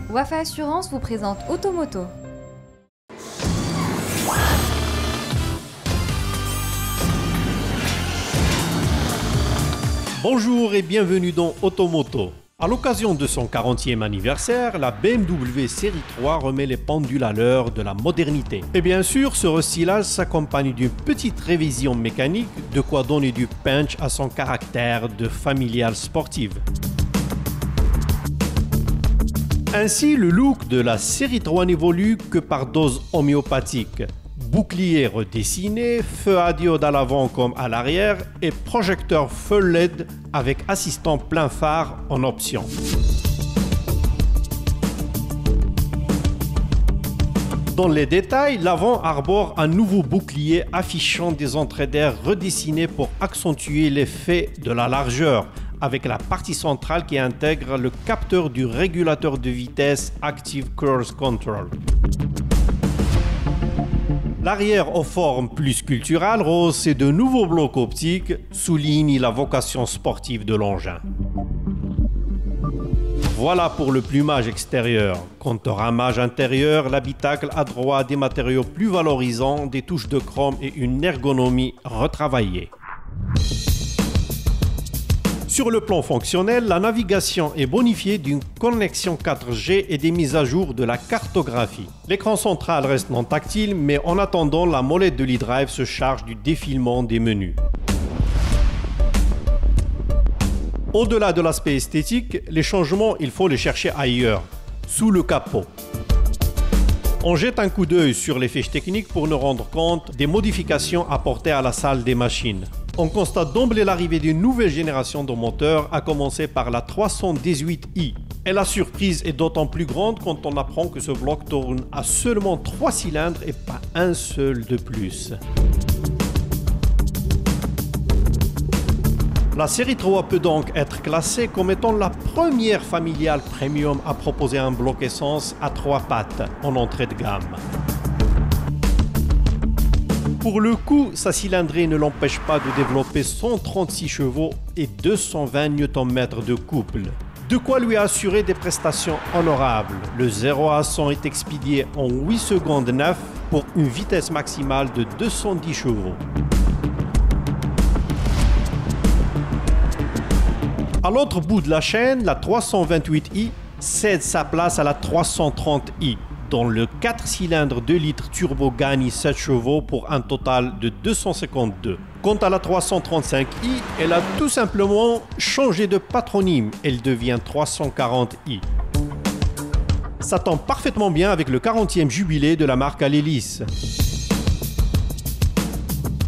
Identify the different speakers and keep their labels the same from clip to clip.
Speaker 1: Wafa Assurance vous présente Automoto.
Speaker 2: Bonjour et bienvenue dans Automoto. À l'occasion de son 40e anniversaire, la BMW Série 3 remet les pendules à l'heure de la modernité. Et bien sûr, ce restylage s'accompagne d'une petite révision mécanique, de quoi donner du punch à son caractère de familiale sportive. Ainsi, le look de la Série 3 n'évolue que par dose homéopathique. Bouclier redessiné, feu à diode à l'avant comme à l'arrière et projecteur full LED avec assistant plein phare en option. Dans les détails, l'avant arbore un nouveau bouclier affichant des entrées d'air redessinées pour accentuer l'effet de la largeur, avec la partie centrale qui intègre le capteur du régulateur de vitesse Active Cruise Control. L'arrière aux formes plus sculpturales rehaussées de nouveaux blocs optiques souligne la vocation sportive de l'engin. Voilà pour le plumage extérieur. Quant au ramage intérieur, l'habitacle a droit à des matériaux plus valorisants, des touches de chrome et une ergonomie retravaillée. Sur le plan fonctionnel, la navigation est bonifiée d'une connexion 4G et des mises à jour de la cartographie. L'écran central reste non tactile, mais en attendant, la molette de l'e-drive se charge du défilement des menus. Au-delà de l'aspect esthétique, les changements, il faut les chercher ailleurs, sous le capot. On jette un coup d'œil sur les fiches techniques pour nous rendre compte des modifications apportées à la salle des machines. On constate d'emblée l'arrivée d'une nouvelle génération de moteurs, à commencer par la 318i. Et la surprise est d'autant plus grande quand on apprend que ce bloc tourne à seulement 3 cylindres et pas un seul de plus. La série 3 peut donc être classée comme étant la première familiale premium à proposer un bloc essence à 3 pattes en entrée de gamme. Pour le coup, sa cylindrée ne l'empêche pas de développer 136 chevaux et 220 Nm de couple. De quoi lui assurer des prestations honorables. Le 0 à 100 est expédié en 8 secondes 9 pour une vitesse maximale de 210 chevaux. À l'autre bout de la chaîne, la 328i cède sa place à la 330i. Dont le 4 cylindres 2 litres turbo gagne 7 chevaux pour un total de 252. Quant à la 335i, elle a tout simplement changé de patronyme. Elle devient 340i. Ça tombe parfaitement bien avec le 40e jubilé de la marque à l'hélice.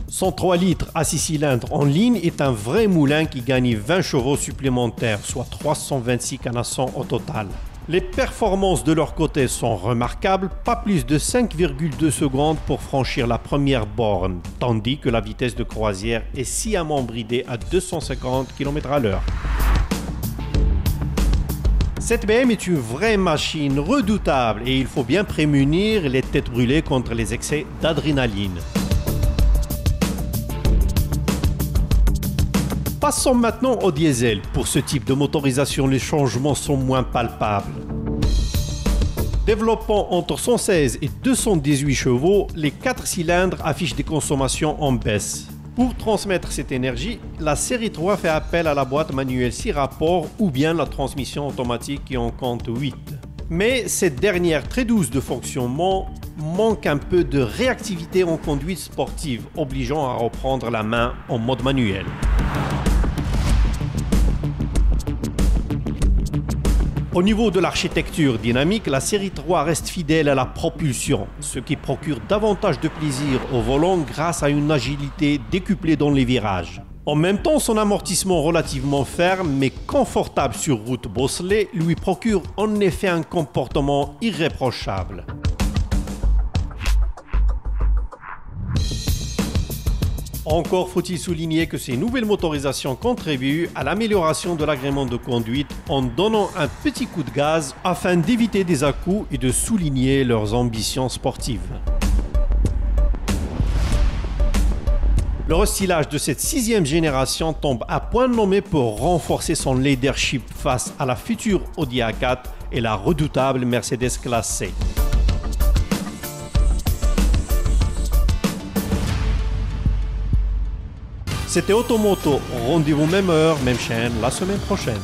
Speaker 2: Son 3 litres à 6 cylindres en ligne est un vrai moulin qui gagne 20 chevaux supplémentaires, soit 326 cannes à 100 au total. Les performances de leur côté sont remarquables, pas plus de 5,2 secondes pour franchir la première borne, tandis que la vitesse de croisière est sciemment bridée à 250 km/h. Cette BM est une vraie machine redoutable et il faut bien prémunir les têtes brûlées contre les excès d'adrénaline. Passons maintenant au diesel. Pour ce type de motorisation, les changements sont moins palpables. Développant entre 116 et 218 chevaux, les 4 cylindres affichent des consommations en baisse. Pour transmettre cette énergie, la série 3 fait appel à la boîte manuelle 6 rapports ou bien la transmission automatique qui en compte 8. Mais cette dernière, très douce de fonctionnement, manque un peu de réactivité en conduite sportive, obligeant à reprendre la main en mode manuel. Au niveau de l'architecture dynamique, la série 3 reste fidèle à la propulsion, ce qui procure davantage de plaisir au volant grâce à une agilité décuplée dans les virages. En même temps, son amortissement relativement ferme mais confortable sur route bosselée lui procure en effet un comportement irréprochable. Encore faut-il souligner que ces nouvelles motorisations contribuent à l'amélioration de l'agrément de conduite en donnant un petit coup de gaz afin d'éviter des à-coups et de souligner leurs ambitions sportives. Le restylage de cette 6e génération tombe à point nommé pour renforcer son leadership face à la future Audi A4 et la redoutable Mercedes classe C. C'était Automoto. Rendez-vous même heure, même chaîne, la semaine prochaine.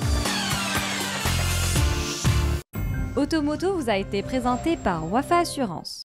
Speaker 1: Automoto vous a été présenté par Wafa Assurance.